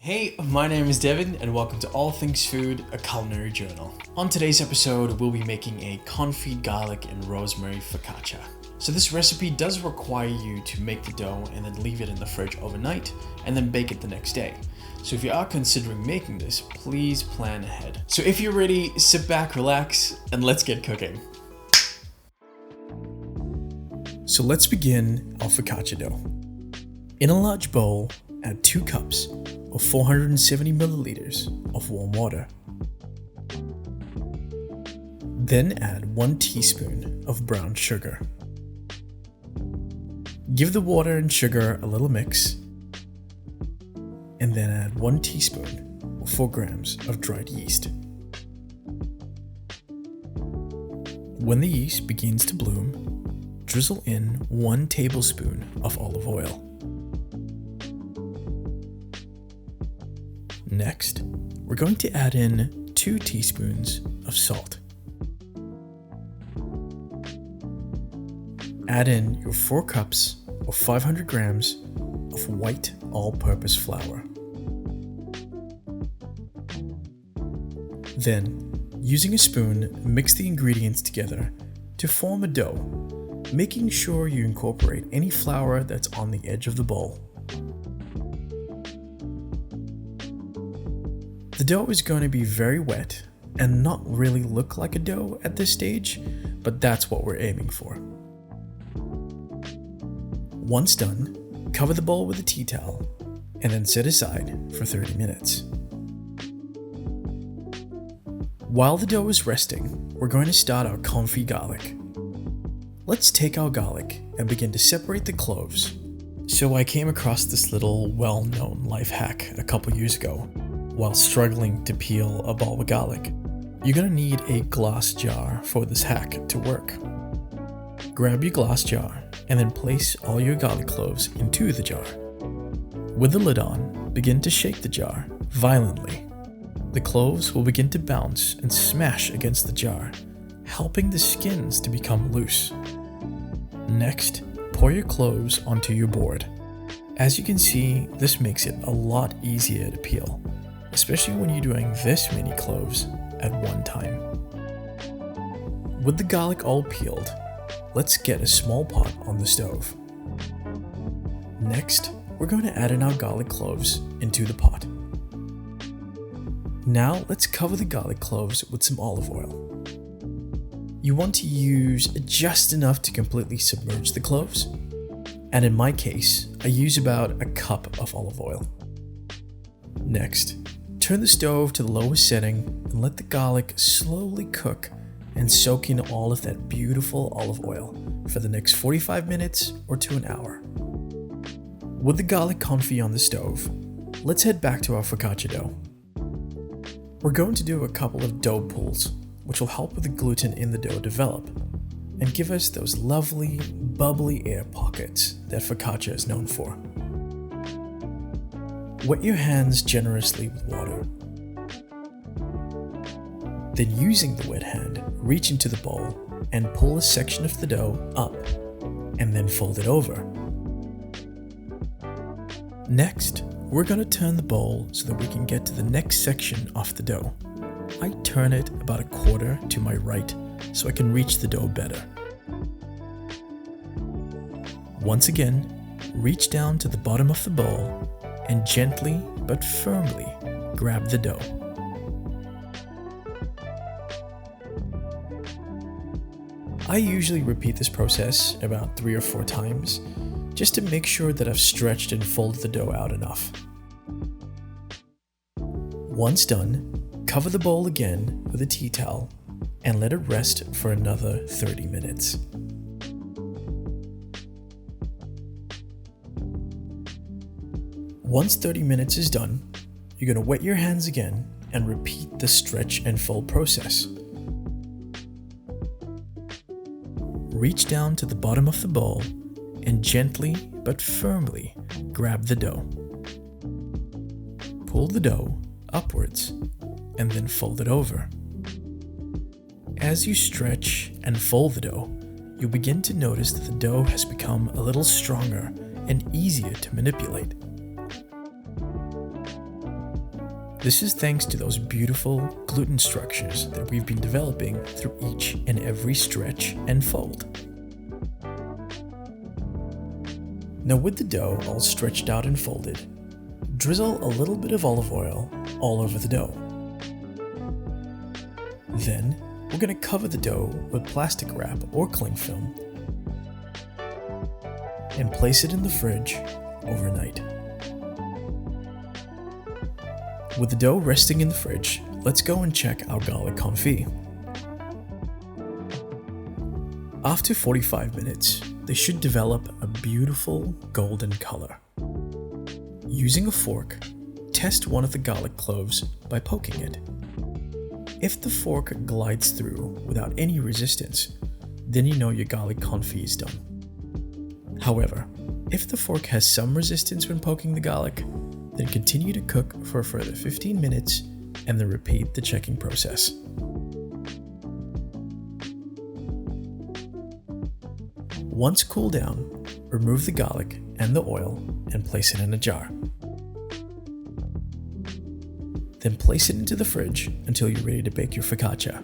Hey, my name is Devin and welcome to All Things Food, a culinary journal. On today's episode, we'll be making a confit garlic and rosemary focaccia. So this recipe does require you to make the dough and then leave it in the fridge overnight and then bake it the next day. So if you are considering making this, please plan ahead. So if you're ready, sit back, relax, and let's get cooking. So let's begin our focaccia dough. In a large bowl, add 2 cups or 470 milliliters of warm water. Then add 1 teaspoon of brown sugar. Give the water and sugar a little mix, and then add 1 teaspoon or 4 grams of dried yeast. When the yeast begins to bloom, drizzle in 1 tablespoon of olive oil. Next, we're going to add in 2 teaspoons of salt. Add in your 4 cups or 500 grams of white all-purpose flour. Then, using a spoon, mix the ingredients together to form a dough, making sure you incorporate any flour that's on the edge of the bowl. The dough is going to be very wet and not really look like a dough at this stage, but that's what we're aiming for. Once done, cover the bowl with a tea towel and then set aside for 30 minutes. While the dough is resting, we're going to start our confit garlic. Let's take our garlic and begin to separate the cloves. So I came across this little well-known life hack a couple years ago. While struggling to peel a bulb of garlic, you're going to need a glass jar for this hack to work. Grab your glass jar and then place all your garlic cloves into the jar. With the lid on, begin to shake the jar violently. The cloves will begin to bounce and smash against the jar, helping the skins to become loose. Next, pour your cloves onto your board. As you can see, this makes it a lot easier to peel, especially when you're doing this many cloves at one time. With the garlic all peeled, let's get a small pot on the stove. Next, we're going to add in our garlic cloves into the pot. Now let's cover the garlic cloves with some olive oil. You want to use just enough to completely submerge the cloves, and in my case, I use about a cup of olive oil. Next, turn the stove to the lowest setting and let the garlic slowly cook and soak in all of that beautiful olive oil for the next 45 minutes or to an hour. With the garlic confit on the stove, let's head back to our focaccia dough. We're going to do a couple of dough pulls, which will help with the gluten in the dough develop and give us those lovely, bubbly air pockets that focaccia is known for. Wet your hands generously with water. Then using the wet hand, reach into the bowl and pull a section of the dough up and then fold it over. Next, we're going to turn the bowl so that we can get to the next section of the dough. I turn it about a quarter to my right so I can reach the dough better. Once again, reach down to the bottom of the bowl and gently but firmly grab the dough. I usually repeat this process about 3 or 4 times just to make sure that I've stretched and folded the dough out enough. Once done, cover the bowl again with a tea towel and let it rest for another 30 minutes. Once 30 minutes is done, you're going to wet your hands again and repeat the stretch and fold process. Reach down to the bottom of the bowl and gently but firmly grab the dough. Pull the dough upwards and then fold it over. As you stretch and fold the dough, you'll begin to notice that the dough has become a little stronger and easier to manipulate. This is thanks to those beautiful gluten structures that we've been developing through each and every stretch and fold. Now with the dough all stretched out and folded, drizzle a little bit of olive oil all over the dough. Then we're going to cover the dough with plastic wrap or cling film and place it in the fridge overnight. With the dough resting in the fridge, let's go and check our garlic confit. After 45 minutes, they should develop a beautiful golden color. Using a fork, test one of the garlic cloves by poking it. If the fork glides through without any resistance, then you know your garlic confit is done. However, if the fork has some resistance when poking the garlic, then continue to cook for a further 15 minutes and then repeat the checking process. Once cooled down, remove the garlic and the oil and place it in a jar. Then place it into the fridge until you're ready to bake your focaccia.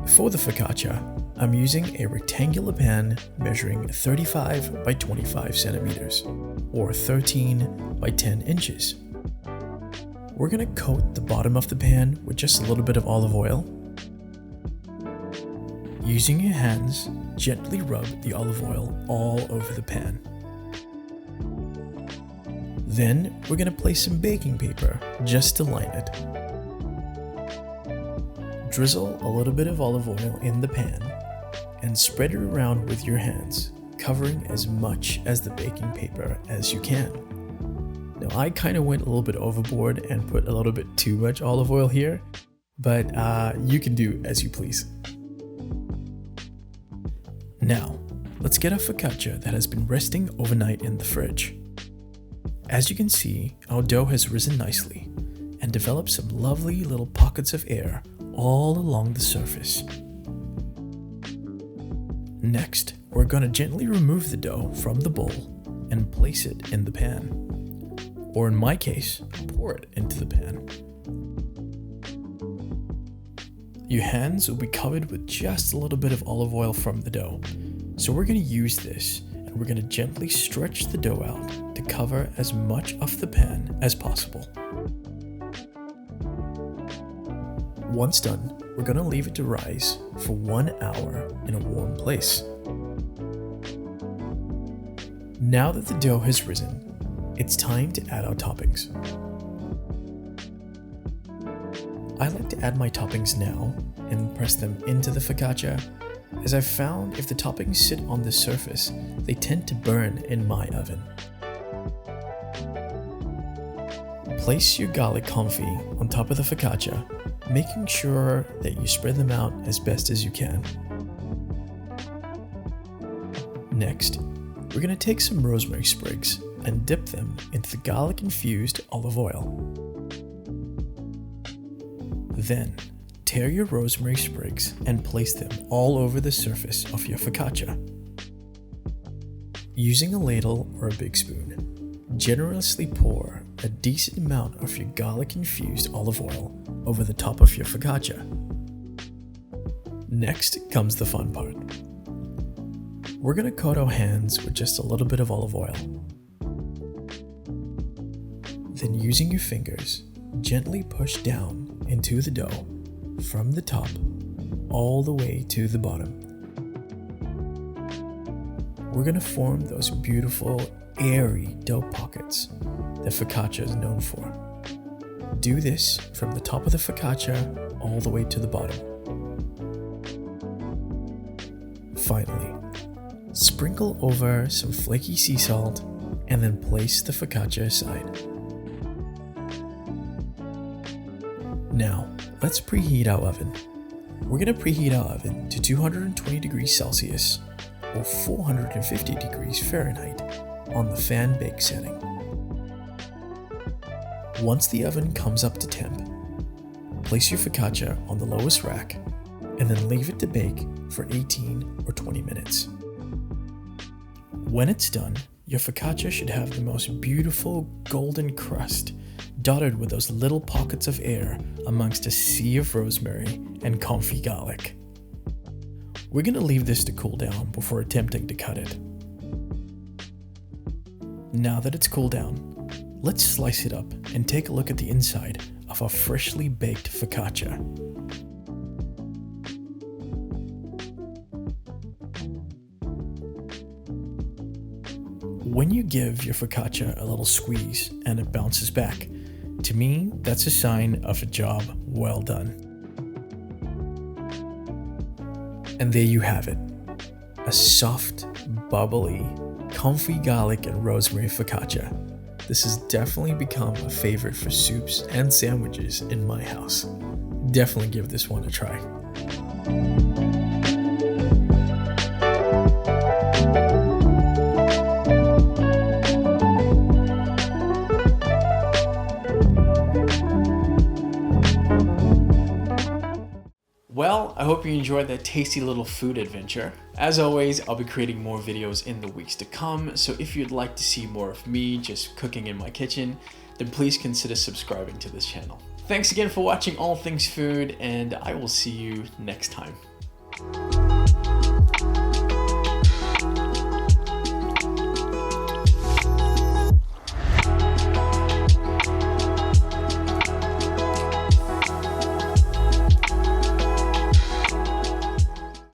For the focaccia, I'm using a rectangular pan measuring 35 by 25 centimeters, or 13 by 10 inches. We're going to coat the bottom of the pan with just a little bit of olive oil. Using your hands, gently rub the olive oil all over the pan. Then we're going to place some baking paper just to line it. Drizzle a little bit of olive oil in the pan and spread it around with your hands, covering as much as the baking paper as you can. Now I kind of went a little bit overboard and put a little bit too much olive oil here, but you can do as you please. Now, let's get our focaccia that has been resting overnight in the fridge. As you can see, our dough has risen nicely and developed some lovely little pockets of air all along the surface. Next, we're going to gently remove the dough from the bowl and place it in the pan. Or in my case, pour it into the pan. Your hands will be covered with just a little bit of olive oil from the dough. So we're going to use this and we're going to gently stretch the dough out to cover as much of the pan as possible. Once done, we're going to leave it to rise for 1 hour in a warm place. Now that the dough has risen, it's time to add our toppings. I like to add my toppings now and press them into the focaccia, as I've found if the toppings sit on the surface, they tend to burn in my oven. Place your garlic confit on top of the focaccia, making sure that you spread them out as best as you can. Next, we're going to take some rosemary sprigs and dip them into the garlic-infused olive oil. Then, tear your rosemary sprigs and place them all over the surface of your focaccia. Using a ladle or a big spoon, generously pour a decent amount of your garlic-infused olive oil over the top of your focaccia. Next comes the fun part. We're going to coat our hands with just a little bit of olive oil. Then using your fingers, gently push down into the dough from the top all the way to the bottom. We're going to form those beautiful, airy dough pockets that focaccia is known for. Do this from the top of the focaccia all the way to the bottom. Finally, sprinkle over some flaky sea salt and then place the focaccia aside. Now, let's preheat our oven. We're going to preheat our oven to 220 degrees Celsius or 450 degrees Fahrenheit on the fan bake setting. Once the oven comes up to temp, place your focaccia on the lowest rack and then leave it to bake for 18 or 20 minutes. When it's done, Your focaccia should have the most beautiful golden crust, dotted with those little pockets of air amongst a sea of rosemary and confit garlic. We're going to leave this to cool down before attempting to cut it. Now that it's cooled down, let's slice it up and take a look at the inside of our freshly baked focaccia. When you give your focaccia a little squeeze and it bounces back, to me, that's a sign of a job well done. And there you have it, a soft, bubbly, confit garlic and rosemary focaccia. This has definitely become a favorite for soups and sandwiches in my house. Definitely give this one a try. Well, I hope you enjoyed that tasty little food adventure. As always, I'll be creating more videos in the weeks to come, so if you'd like to see more of me just cooking in my kitchen, then please consider subscribing to this channel. Thanks again for watching All Things Food, and I will see you next time.